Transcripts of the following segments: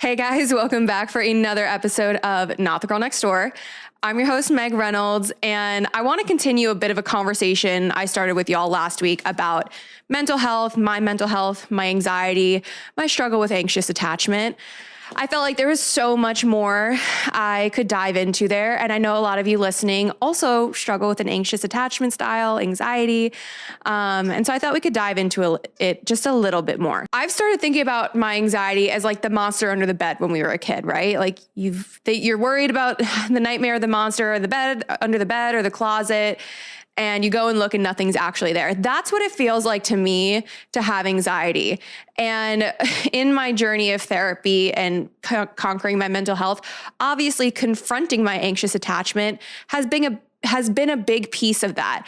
Hey guys, welcome back for another episode of Not the Girl Next Door. I'm your host, Meg Reynolds, and I want to continue a bit of a conversation I started with y'all last week about mental health, my anxiety, my struggle with anxious attachment. I felt like there was so much more I could dive into there. And I know a lot of you listening also struggle with an anxious attachment style, anxiety. And so I thought we could dive into it just a little bit more. I've started thinking about my anxiety as like the monster under the bed when we were a kid, right? Like you're worried about the nightmare of the monster or the bed, under the bed or the closet. And you go and look and nothing's actually there. That's what it feels like to me to have anxiety. And in my journey of therapy and conquering my mental health, obviously confronting my anxious attachment has been a big piece of that.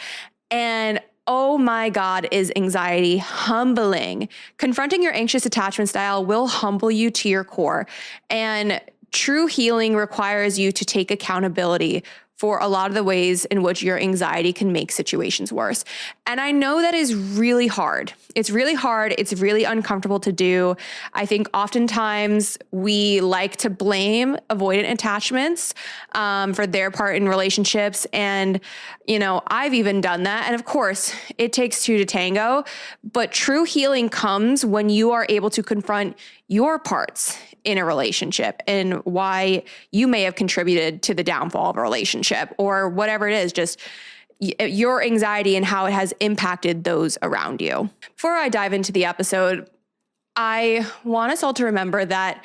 And oh my God, is anxiety humbling. Confronting your anxious attachment style will humble you to your core. And true healing requires you to take accountability for a lot of the ways in which your anxiety can make situations worse. And I know that is really hard. It's really hard. It's really uncomfortable to do. I think oftentimes we like to blame avoidant attachments for their part in relationships. And, I've even done that. And of course, it takes two to tango, but true healing comes when you are able to confront your parts in a relationship and why you may have contributed to the downfall of a relationship or whatever it is, just your anxiety and how it has impacted those around you. Before I dive into the episode, I want us all to remember that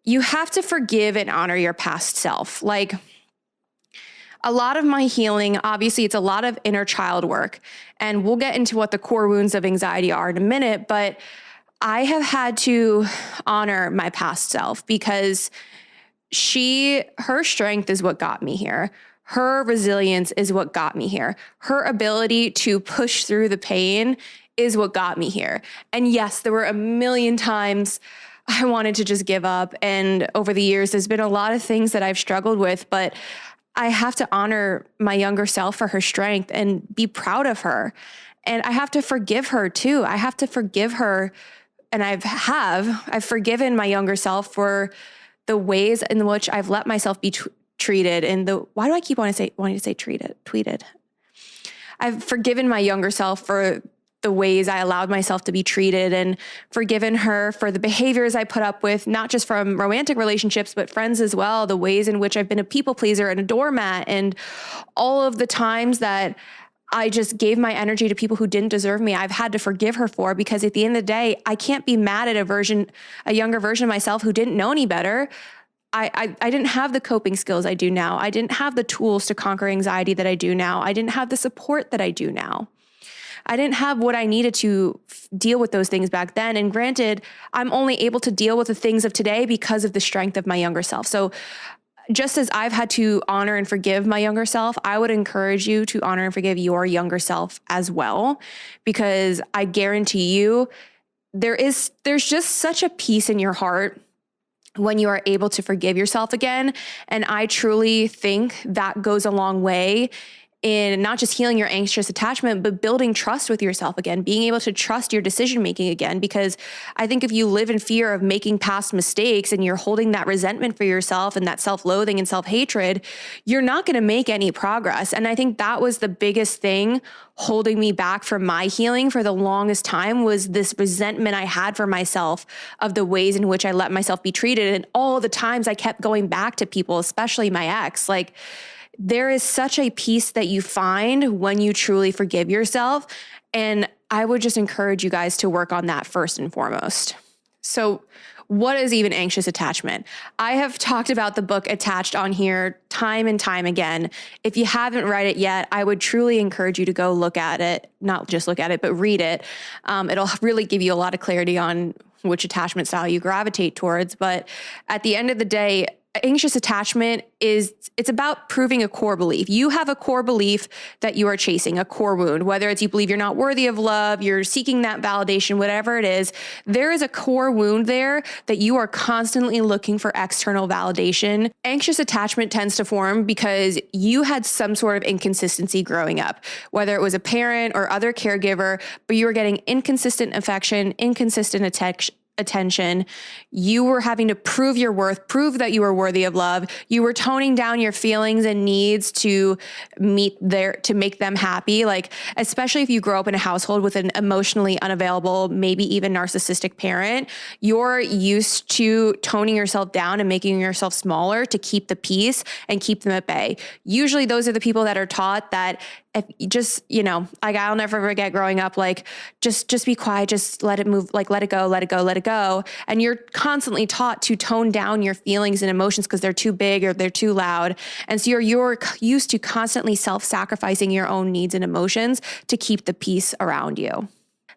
you have to forgive and honor your past self. Like a lot of my healing, obviously it's a lot of inner child work, and we'll get into what the core wounds of anxiety are in a minute, but I have had to honor my past self because her strength is what got me here. Her resilience is what got me here. Her ability to push through the pain is what got me here. And yes, there were a million times I wanted to just give up. And over the years, there's been a lot of things that I've struggled with, but I have to honor my younger self for her strength and be proud of her. And I have to forgive her too. I have to forgive her. And I've forgiven my younger self for the ways in which I've let myself be treated. And why do I keep wanting to say tweeted? I've forgiven my younger self for the ways I allowed myself to be treated, and forgiven her for the behaviors I put up with, not just from romantic relationships, but friends as well. The ways in which I've been a people pleaser and a doormat, and all of the times that I just gave my energy to people who didn't deserve me. I've had to forgive her for, because at the end of the day, I can't be mad at a younger version of myself who didn't know any better. I didn't have the coping skills I do now. I didn't have the tools to conquer anxiety that I do now. I didn't have the support that I do now. I didn't have what I needed to deal with those things back then. And granted, I'm only able to deal with the things of today because of the strength of my younger self. So just as I've had to honor and forgive my younger self, I would encourage you to honor and forgive your younger self as well, because I guarantee you there's just such a peace in your heart when you are able to forgive yourself again. And I truly think that goes a long way in not just healing your anxious attachment, but building trust with yourself again, being able to trust your decision-making again. Because I think if you live in fear of making past mistakes and you're holding that resentment for yourself and that self-loathing and self-hatred, you're not going to make any progress. And I think that was the biggest thing holding me back from my healing for the longest time, was this resentment I had for myself of the ways in which I let myself be treated. And all the times I kept going back to people, especially my ex. Like, there is such a peace that you find when you truly forgive yourself. And I would just encourage you guys to work on that first and foremost. So what is even anxious attachment? I have talked about the book Attached on here time and time again. If you haven't read it yet, I would truly encourage you to go look at it, not just look at it, but read it. It'll really give you a lot of clarity on which attachment style you gravitate towards. But at the end of the day, anxious attachment it's about proving a core belief. You have a core belief that you are chasing, a core wound, whether it's you believe you're not worthy of love, you're seeking that validation, whatever it is, there is a core wound there that you are constantly looking for external validation. Anxious attachment tends to form because you had some sort of inconsistency growing up, whether it was a parent or other caregiver, but you were getting inconsistent affection, inconsistent attention. You were having to prove your worth, prove that you were worthy of love. You were toning down your feelings and needs to to make them happy. Like, especially if you grow up in a household with an emotionally unavailable, maybe even narcissistic parent, you're used to toning yourself down and making yourself smaller to keep the peace and keep them at bay. Usually those are the people that are taught that if you just, like, I'll never forget growing up, like, just be quiet, just let it move, like, let it go, let it go, let it go. And you're constantly taught to tone down your feelings and emotions because they're too big or they're too loud. And so you're used to constantly self-sacrificing your own needs and emotions to keep the peace around you.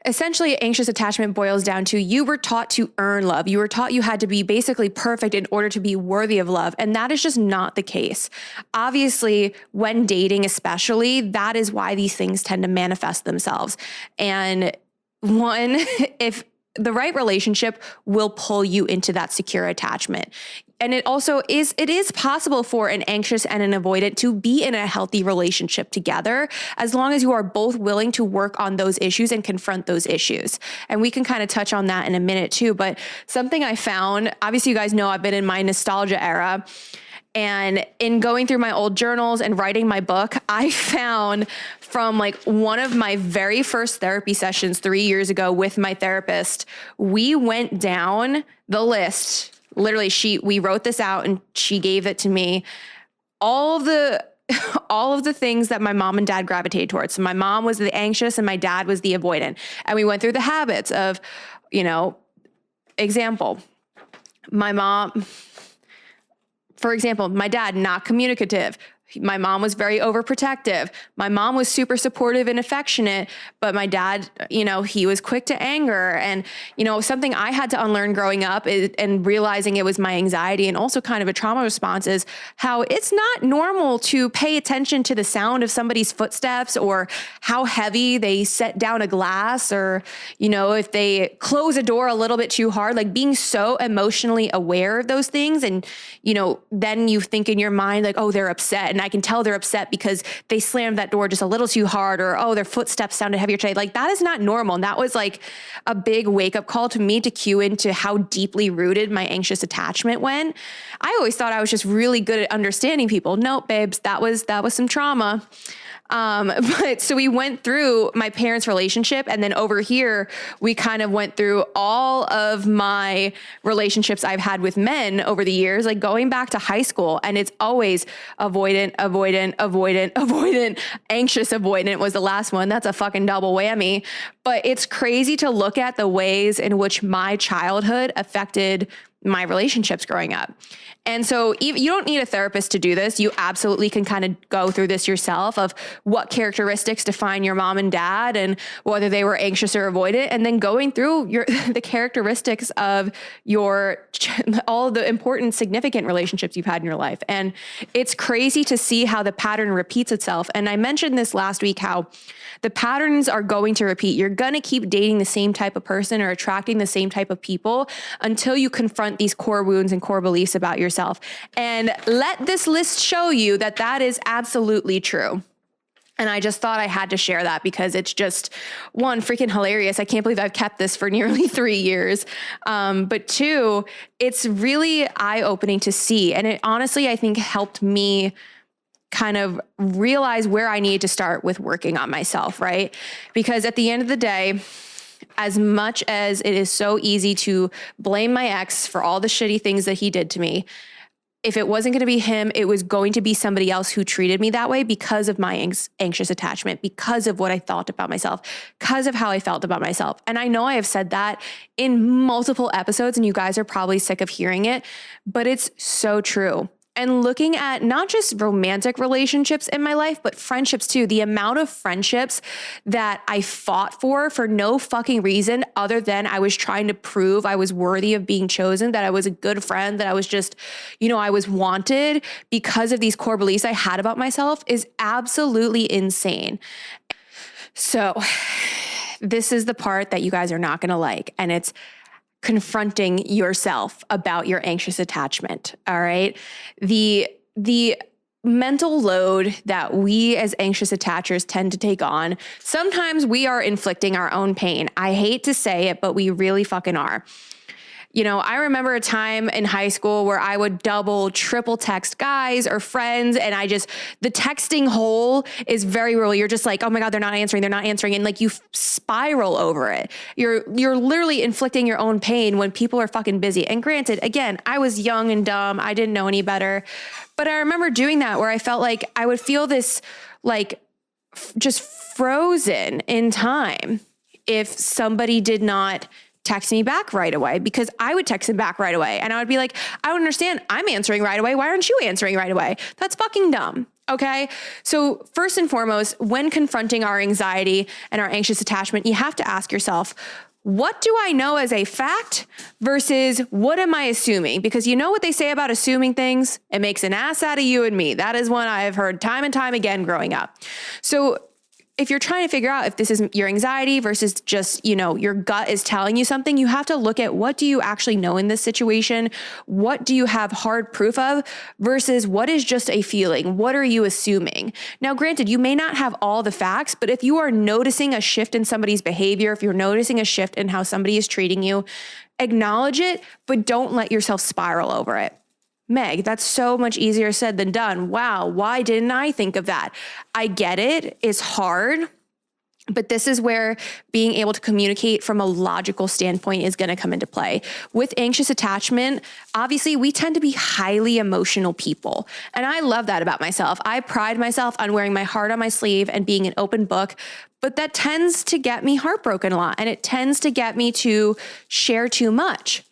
Essentially, anxious attachment boils down to you were taught to earn love. You were taught you had to be basically perfect in order to be worthy of love. And that is just not the case. Obviously, when dating especially, that is why these things tend to manifest themselves. And one, if the right relationship will pull you into that secure attachment. And it is possible for an anxious and an avoidant to be in a healthy relationship together, as long as you are both willing to work on those issues and confront those issues. And we can kind of touch on that in a minute too. But something I found, obviously you guys know I've been in my nostalgia era. And in going through my old journals and writing my book, I found from like one of my very first therapy sessions 3 years ago with my therapist, we went down the list. Literally, we wrote this out and she gave it to me. All of the things that my mom and dad gravitated towards. So my mom was the anxious and my dad was the avoidant. And we went through the habits of, example, for example, my dad, not communicative. My mom was very overprotective. My mom was super supportive and affectionate, but my dad, he was quick to anger. And, something I had to unlearn growing up and realizing it was my anxiety and also kind of a trauma response is how it's not normal to pay attention to the sound of somebody's footsteps or how heavy they set down a glass or, if they close a door a little bit too hard, like being so emotionally aware of those things. And, then you think in your mind like, oh, they're upset. And I can tell they're upset because they slammed that door just a little too hard or, oh, their footsteps sounded heavier today. Like that is not normal. And that was like a big wake up call to me to cue into how deeply rooted my anxious attachment went. I always thought I was just really good at understanding people. Nope, babes, that was some trauma. But so we went through my parents' relationship, and then over here, we kind of went through all of my relationships I've had with men over the years, like going back to high school. And it's always avoidant, anxious avoidant was the last one. That's a fucking double whammy. But it's crazy to look at the ways in which my childhood affected my relationships growing up. And so you don't need a therapist to do this. You absolutely can kind of go through this yourself of what characteristics define your mom and dad and whether they were anxious or avoidant, and then going through the characteristics of all the important, significant relationships you've had in your life. And it's crazy to see how the pattern repeats itself. And I mentioned this last week, how the patterns are going to repeat. You're going to keep dating the same type of person or attracting the same type of people until you confront these core wounds and core beliefs about yourself. And let this list show you that that is absolutely true. And I just thought I had to share that because it's just, one, freaking hilarious. I can't believe I've kept this for nearly 3 years. But two, it's really eye-opening to see. And it honestly, I think, helped me kind of realize where I needed to start with working on myself, right? Because at the end of the day, as much as it is so easy to blame my ex for all the shitty things that he did to me, if it wasn't going to be him, it was going to be somebody else who treated me that way because of my anxious attachment, because of what I thought about myself, because of how I felt about myself. And I know I have said that in multiple episodes and you guys are probably sick of hearing it, but it's so true. And looking at not just romantic relationships in my life, but friendships too. The amount of friendships that I fought for no fucking reason other than I was trying to prove I was worthy of being chosen, that I was a good friend, that I was just, I was wanted because of these core beliefs I had about myself is absolutely insane. So this is the part that you guys are not going to like. And it's confronting yourself about your anxious attachment. All right. The mental load that we as anxious attachers tend to take on, sometimes we are inflicting our own pain. I hate to say it, but we really fucking are. I remember a time in high school where I would double, triple text guys or friends. And the texting hole is very real. You're just like, oh my God, they're not answering. And like you spiral over it. You're literally inflicting your own pain when people are fucking busy. And granted, again, I was young and dumb. I didn't know any better. But I remember doing that where I felt like I would feel this like just frozen in time if somebody did not text me back right away, because I would text them back right away. And I would be like, I don't understand. I'm answering right away. Why aren't you answering right away? That's fucking dumb. Okay. So first and foremost, when confronting our anxiety and our anxious attachment, you have to ask yourself, what do I know as a fact versus what am I assuming? Because you know what they say about assuming things? It makes an ass out of you and me. That is one I have heard time and time again growing up. So if you're trying to figure out if this is your anxiety versus just, your gut is telling you something, you have to look at what do you actually know in this situation? What do you have hard proof of versus what is just a feeling? What are you assuming? Now, granted, you may not have all the facts, but if you are noticing a shift in somebody's behavior, if you're noticing a shift in how somebody is treating you, acknowledge it, but don't let yourself spiral over it. Meg, that's so much easier said than done. Wow, why didn't I think of that? I get it. It's hard. But this is where being able to communicate from a logical standpoint is going to come into play. With anxious attachment, obviously, we tend to be highly emotional people. And I love that about myself. I pride myself on wearing my heart on my sleeve and being an open book. But that tends to get me heartbroken a lot. And it tends to get me to share too much.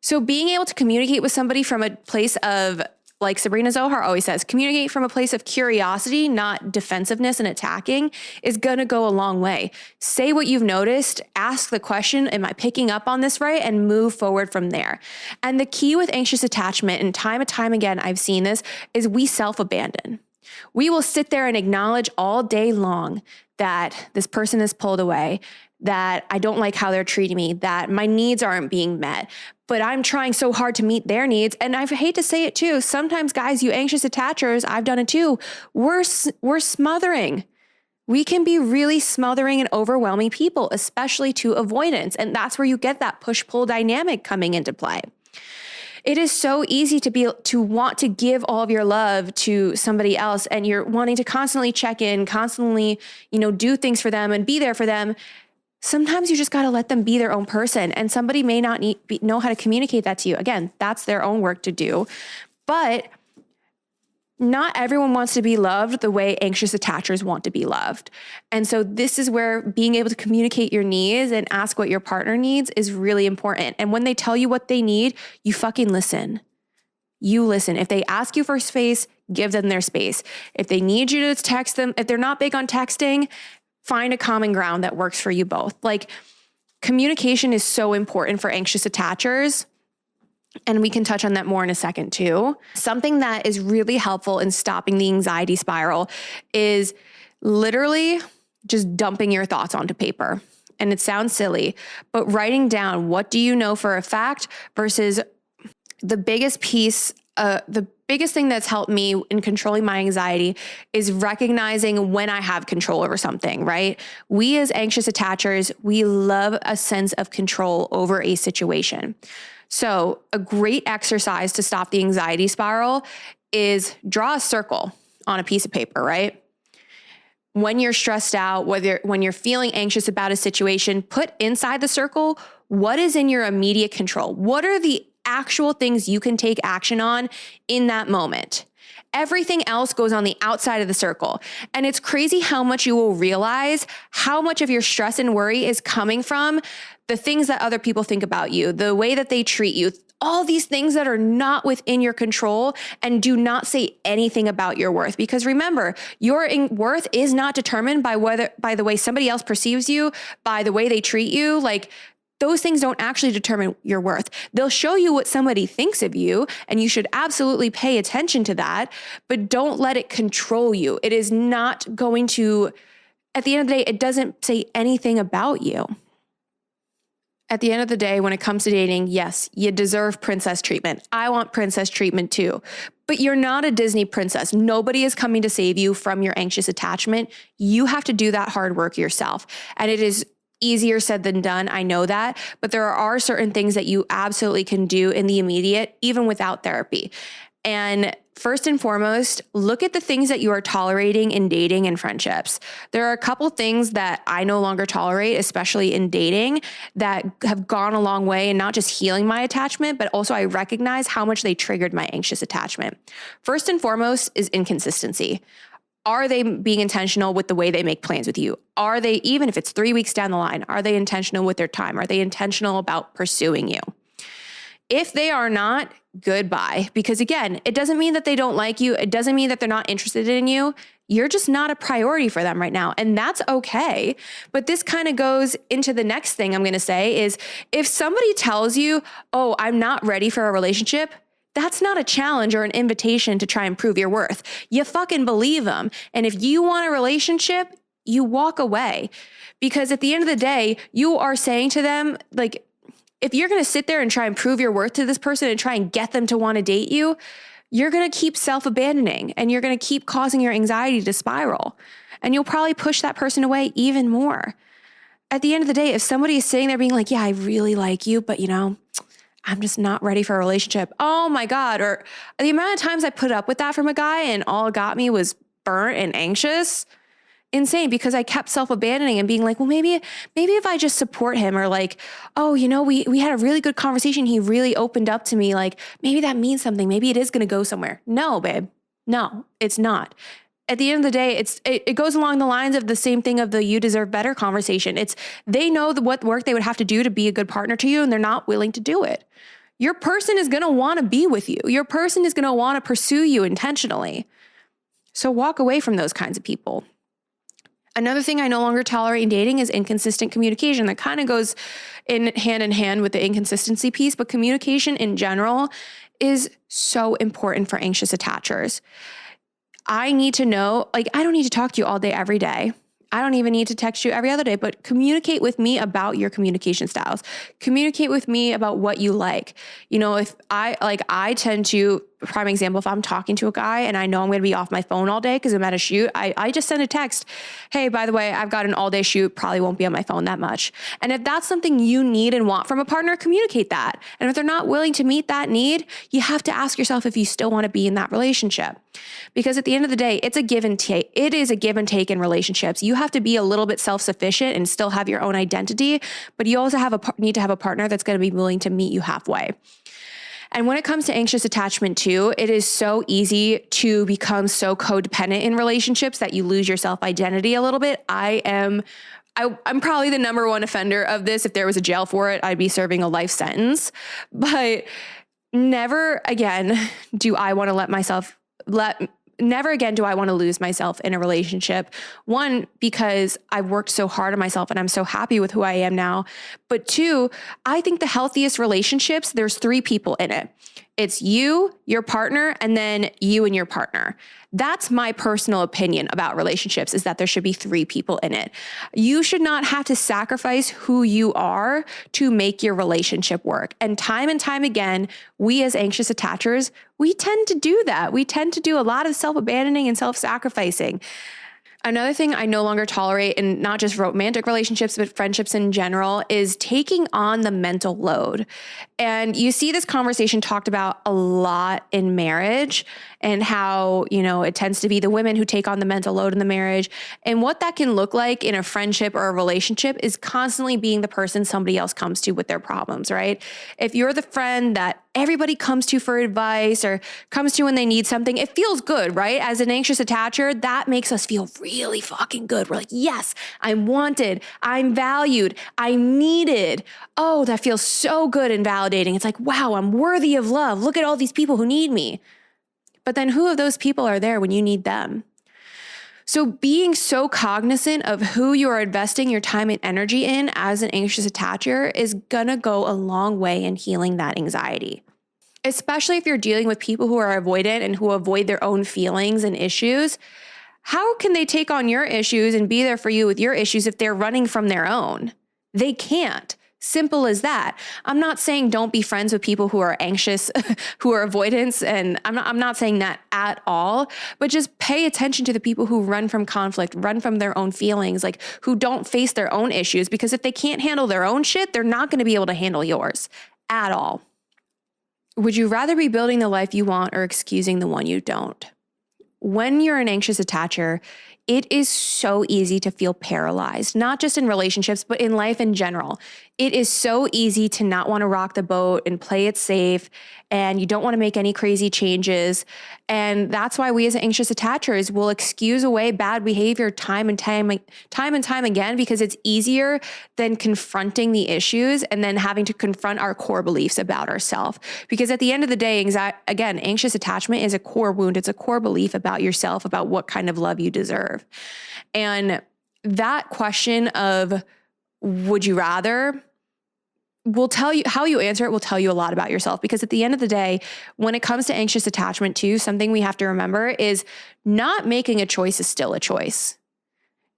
So being able to communicate with somebody from a place of, like Sabrina Zohar always says, communicate from a place of curiosity, not defensiveness and attacking, is going to go a long way. Say what you've noticed, ask the question, am I picking up on this right? And move forward from there. And the key with anxious attachment, and time and time again, I've seen this, is we self-abandon. We will sit there and acknowledge all day long that this person is pulled away, that I don't like how they're treating me, that my needs aren't being met, but I'm trying so hard to meet their needs. And I hate to say it too, sometimes guys, you anxious attachers, I've done it too, we're smothering. We can be really smothering and overwhelming people, especially to avoidance. And that's where you get that push-pull dynamic coming into play. It is so easy to want to give all of your love to somebody else, and you're wanting to constantly check in, constantly, do things for them and be there for them. Sometimes you just got to let them be their own person, and somebody may not know how to communicate that to you. Again, that's their own work to do, but not everyone wants to be loved the way anxious attachers want to be loved. And so this is where being able to communicate your needs and ask what your partner needs is really important. And when they tell you what they need, you fucking listen. You listen. If they ask you for space, give them their space. If they need you to text them, if they're not big on texting, find a common ground that works for you both. Like, communication is so important for anxious attachers. And we can touch on that more in a second too. Something that is really helpful in stopping the anxiety spiral is literally just dumping your thoughts onto paper. And it sounds silly, but writing down what do you know for a fact versus the biggest piece, the biggest thing that's helped me in controlling my anxiety is recognizing when I have control over something, right? We as anxious attachers, we love a sense of control over a situation. So a great exercise to stop the anxiety spiral is draw a circle on a piece of paper, right? When you're stressed out, when you're feeling anxious about a situation, put inside the circle, what is in your immediate control? What are the actual things you can take action on in that moment? Everything else goes on the outside of the circle. And it's crazy how much you will realize how much of your stress and worry is coming from the things that other people think about you, the way that they treat you, all these things that are not within your control and do not say anything about your worth. Because remember, your worth is not determined by the way somebody else perceives you, by the way they treat you. Like, those things don't actually determine your worth. They'll show you what somebody thinks of you, and you should absolutely pay attention to that, but don't let it control you. It is not going to, at the end of the day, it doesn't say anything about you. At the end of the day, when it comes to dating, yes, you deserve princess treatment. I want princess treatment too, but you're not a Disney princess. Nobody is coming to save you from your anxious attachment. You have to do that hard work yourself. And it is Easier said than done. I know that, but there are certain things that you absolutely can do in the immediate, even without therapy. And first and foremost, look at the things that you are tolerating in dating and friendships. There are a couple things that I no longer tolerate, especially in dating, that have gone a long way in not just healing my attachment, but also I recognize how much they triggered my anxious attachment. First and foremost is inconsistency. Are they being intentional with the way they make plans with you? Are they, even if it's 3 weeks down the line, are they intentional with their time? Are they intentional about pursuing you? If they are not, goodbye. Because again, it doesn't mean that they don't like you. It doesn't mean that they're not interested in you. You're just not a priority for them right now. And that's okay. But this kind of goes into the next thing I'm going to say is if somebody tells you, oh, I'm not ready for a relationship, that's not a challenge or an invitation to try and prove your worth. You fucking believe them. And if you want a relationship, you walk away. Because at the end of the day, you are saying to them, like, if you're going to sit there and try and prove your worth to this person and try and get them to want to date you, you're going to keep self-abandoning and you're going to keep causing your anxiety to spiral. And you'll probably push that person away even more. At the end of the day, if somebody is sitting there being like, yeah, I really like you, but I'm just not ready for a relationship. Oh my God. Or the amount of times I put up with that from a guy and all it got me was burnt and anxious. Insane, because I kept self-abandoning and being like, well, maybe if I just support him, or like, oh, we had a really good conversation. He really opened up to me. Like, maybe that means something. Maybe it is going to go somewhere. No, babe. No, it's not. At the end of the day, it goes along the lines of the same thing of the you deserve better conversation. It's they know what work they would have to do to be a good partner to you, and they're not willing to do it. Your person is going to want to be with you. Your person is going to want to pursue you intentionally. So walk away from those kinds of people. Another thing I no longer tolerate in dating is inconsistent communication. That kind of goes in hand with the inconsistency piece, but communication in general is so important for anxious attachers. I need to know, like, I don't need to talk to you all day, every day. I don't even need to text you every other day, but communicate with me about your communication styles. Communicate with me about what you like. If I tend to, prime example, if I'm talking to a guy and I know I'm going to be off my phone all day because I'm at a shoot, I just send a text. Hey, by the way, I've got an all day shoot, probably won't be on my phone that much. And if that's something you need and want from a partner, communicate that. And if they're not willing to meet that need, you have to ask yourself if you still want to be in that relationship. Because at the end of the day, it's a give and take. It is a give and take in relationships. You have to be a little bit self-sufficient and still have your own identity, but you also need to have a partner that's going to be willing to meet you halfway. And when it comes to anxious attachment too, it is so easy to become so codependent in relationships that you lose your self-identity a little bit. I'm probably the number one offender of this. If there was a jail for it, I'd be serving a life sentence. But never again do I want to never again do I want to lose myself in a relationship. One, because I've worked so hard on myself and I'm so happy with who I am now. But two, I think the healthiest relationships, there's 3 people in it. It's you, your partner, and then you and your partner. That's my personal opinion about relationships, is that there should be 3 people in it. You should not have to sacrifice who you are to make your relationship work. And time again, we as anxious attachers, we tend to do that. We tend to do a lot of self-abandoning and self-sacrificing. Another thing I no longer tolerate in not just romantic relationships, but friendships in general, is taking on the mental load. And you see this conversation talked about a lot in marriage, and how, it tends to be the women who take on the mental load in the marriage. And what that can look like in a friendship or a relationship is constantly being the person somebody else comes to with their problems, right? If you're the friend that everybody comes to for advice or comes to when they need something, it feels good, right? As an anxious attacher, that makes us feel really fucking good. We're like, yes, I'm wanted, I'm valued, I'm needed. Oh, that feels so good and validating. It's like, wow, I'm worthy of love. Look at all these people who need me. But then who of those people are there when you need them? So being so cognizant of who you are investing your time and energy in as an anxious attacher is gonna go a long way in healing that anxiety. Especially if you're dealing with people who are avoidant and who avoid their own feelings and issues. How can they take on your issues and be there for you with your issues if they're running from their own? They can't. Simple as that. I'm not saying don't be friends with people who are anxious, who are avoidance. And I'm not saying that at all, but just pay attention to the people who run from conflict, run from their own feelings, like who don't face their own issues, because if they can't handle their own shit, they're not going to be able to handle yours at all. Would you rather be building the life you want or excusing the one you don't? When you're an anxious attacher, it is so easy to feel paralyzed, not just in relationships, but in life in general. It is so easy to not want to rock the boat and play it safe, and you don't want to make any crazy changes. And that's why we as anxious attachers will excuse away bad behavior time and time again, because it's easier than confronting the issues and then having to confront our core beliefs about ourselves. Because at the end of the day, anxious attachment is a core wound. It's a core belief about yourself, about what kind of love you deserve. And that question of would you rather will tell you, how you answer it will tell you a lot about yourself. Because at the end of the day, when it comes to anxious attachment too, something we have to remember is not making a choice is still a choice.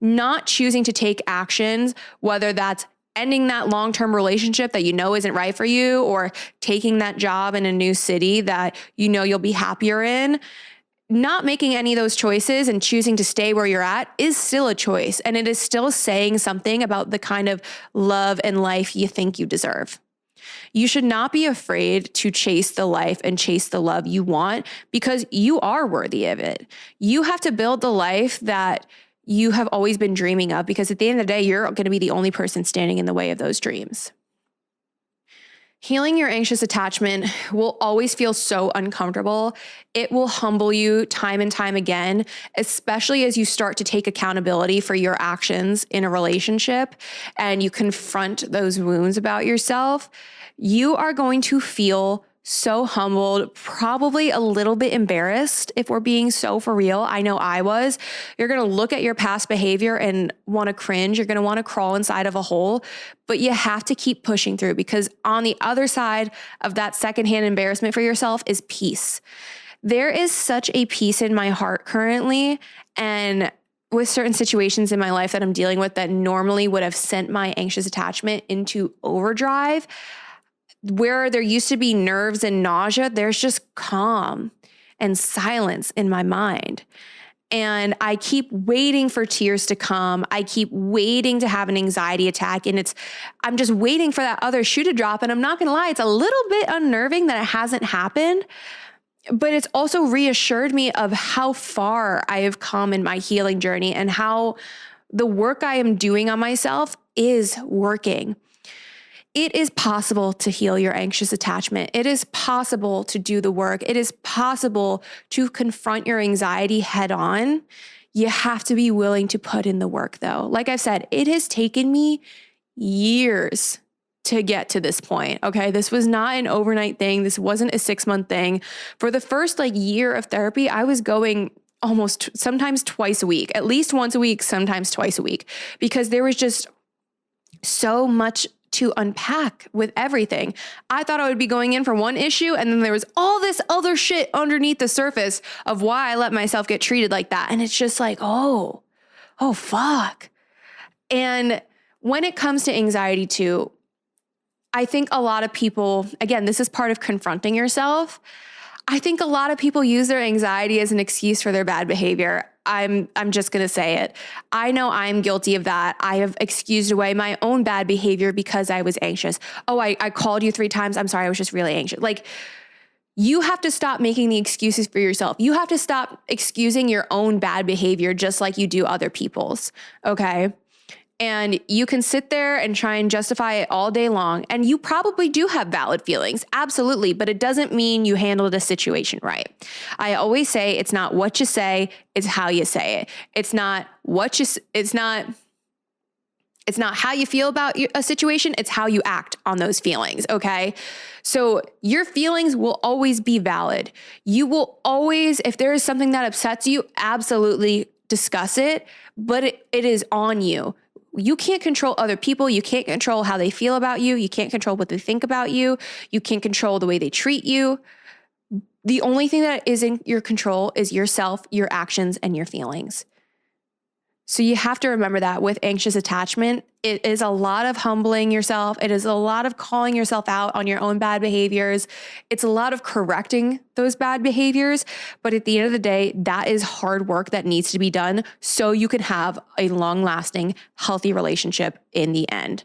Not choosing to take actions, whether that's ending that long-term relationship that you know isn't right for you, or taking that job in a new city that you know you'll be happier in. Not making any of those choices and choosing to stay where you're at is still a choice. And it is still saying something about the kind of love and life you think you deserve. You should not be afraid to chase the life and chase the love you want, because you are worthy of it. You have to build the life that you have always been dreaming of, because at the end of the day, you're going to be the only person standing in the way of those dreams. Healing your anxious attachment will always feel so uncomfortable. It will humble you time and time again, especially as you start to take accountability for your actions in a relationship and you confront those wounds about yourself. You are going to feel so humbled, probably a little bit embarrassed, if we're being so for real. I know I was. You're going to look at your past behavior and want to cringe. You're going to want to crawl inside of a hole, but you have to keep pushing through, because on the other side of that secondhand embarrassment for yourself is peace. There is such a peace in my heart currently, and with certain situations in my life that I'm dealing with that normally would have sent my anxious attachment into overdrive. Where there used to be nerves and nausea, there's just calm and silence in my mind. And I keep waiting for tears to come. I keep waiting to have an anxiety attack. And I'm just waiting for that other shoe to drop. And I'm not going to lie, it's a little bit unnerving that it hasn't happened. But it's also reassured me of how far I have come in my healing journey and how the work I am doing on myself is working. It is possible to heal your anxious attachment. It is possible to do the work. It is possible to confront your anxiety head on. You have to be willing to put in the work though. Like I've said, it has taken me years to get to this point. Okay. This was not an overnight thing. This wasn't a 6-month thing. For the first year of therapy, I was going almost sometimes twice a week, at least once a week, sometimes twice a week, because there was just so much to unpack with everything. I thought I would be going in for one issue, and then there was all this other shit underneath the surface of why I let myself get treated like that. And it's just like, oh, fuck. And when it comes to anxiety too, I think a lot of people, again, this is part of confronting yourself. I think a lot of people use their anxiety as an excuse for their bad behavior. I'm just going to say it. I know I'm guilty of that. I have excused away my own bad behavior because I was anxious. Oh, I called you 3 times. I'm sorry. I was just really anxious. You have to stop making the excuses for yourself. You have to stop excusing your own bad behavior just like you do other people's. Okay. And you can sit there and try and justify it all day long. And you probably do have valid feelings. Absolutely. But it doesn't mean you handled a situation right. I always say it's not what you say, it's how you say it. It's not how you feel about a situation. It's how you act on those feelings. Okay. So your feelings will always be valid. You will always, if there is something that upsets you, absolutely discuss it, but it is on you. You can't control other people. You can't control how they feel about you. You can't control what they think about you. You can't control the way they treat you. The only thing that is in your control is yourself, your actions, and your feelings. So you have to remember that with anxious attachment, it is a lot of humbling yourself. It is a lot of calling yourself out on your own bad behaviors. It's a lot of correcting those bad behaviors. But at the end of the day, that is hard work that needs to be done so you can have a long-lasting, healthy relationship in the end.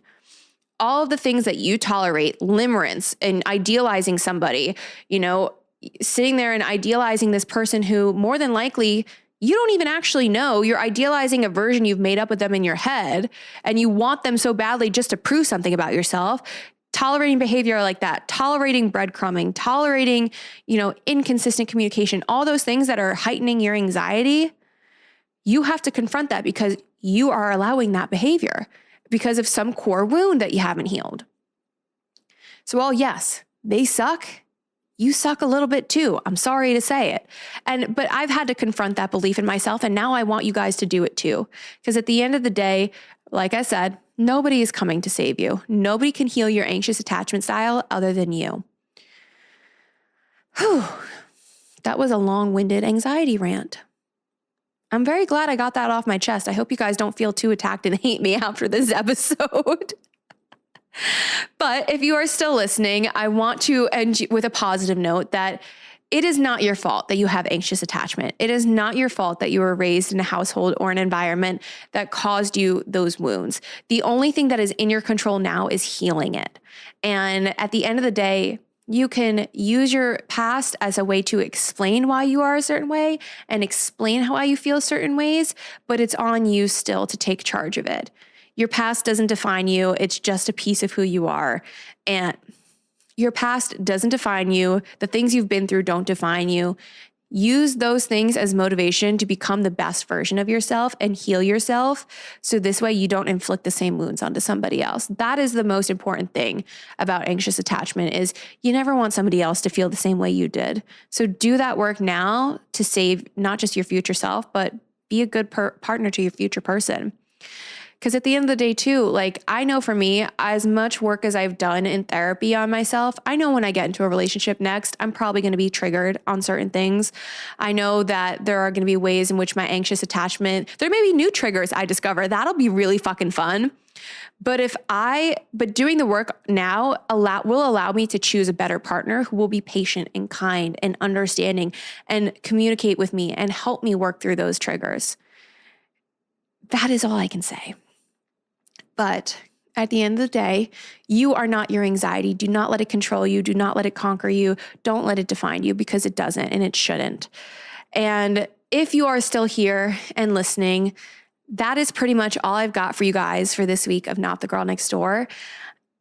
All of the things that you tolerate, limerence and idealizing somebody, sitting there and idealizing this person who more than likely you don't even actually know. You're idealizing a version you've made up with them in your head, and you want them so badly just to prove something about yourself. Tolerating behavior like that, tolerating breadcrumbing, tolerating, inconsistent communication, all those things that are heightening your anxiety, you have to confront that because you are allowing that behavior because of some core wound that you haven't healed. So while yes, they suck, you suck a little bit too. I'm sorry to say it. But I've had to confront that belief in myself. And now I want you guys to do it too. Because at the end of the day, like I said, nobody is coming to save you. Nobody can heal your anxious attachment style other than you. Whew. That was a long-winded anxiety rant. I'm very glad I got that off my chest. I hope you guys don't feel too attacked and hate me after this episode. But if you are still listening, I want to end with a positive note that it is not your fault that you have anxious attachment. It is not your fault that you were raised in a household or an environment that caused you those wounds. The only thing that is in your control now is healing it. And at the end of the day, you can use your past as a way to explain why you are a certain way and explain how you feel certain ways, but it's on you still to take charge of it. Your past doesn't define you. It's just a piece of who you are. And your past doesn't define you. The things you've been through don't define you. Use those things as motivation to become the best version of yourself and heal yourself. So this way you don't inflict the same wounds onto somebody else. That is the most important thing about anxious attachment is you never want somebody else to feel the same way you did. So do that work now to save not just your future self, but be a good partner to your future person. Because at the end of the day too, I know for me, as much work as I've done in therapy on myself, I know when I get into a relationship next, I'm probably going to be triggered on certain things. I know that there are going to be ways in which my anxious attachment, there may be new triggers I discover. That'll be really fucking fun. But doing the work now will allow me to choose a better partner who will be patient and kind and understanding and communicate with me and help me work through those triggers. That is all I can say. But at the end of the day, you are not your anxiety. Do not let it control you. Do not let it conquer you. Don't let it define you because it doesn't and it shouldn't. And if you are still here and listening, that is pretty much all I've got for you guys for this week of Not the Girl Next Door.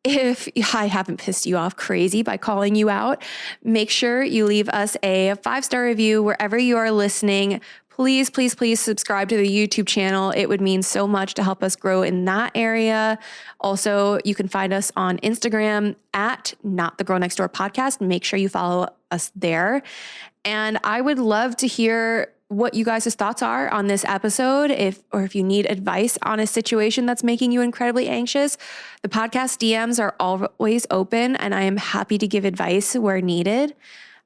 If I haven't pissed you off crazy by calling you out, make sure you leave us a 5-star review wherever you are listening. Please, please, please subscribe to the YouTube channel. It would mean so much to help us grow in that area. Also, you can find us on Instagram at Not the Girl Next Door Podcast. Make sure you follow us there. And I would love to hear what you guys' thoughts are on this episode. If you need advice on a situation that's making you incredibly anxious, the podcast DMs are always open and I am happy to give advice where needed.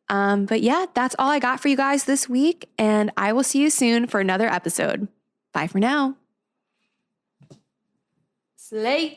But yeah, that's all I got for you guys this week, and I will see you soon for another episode. Bye for now. Slay.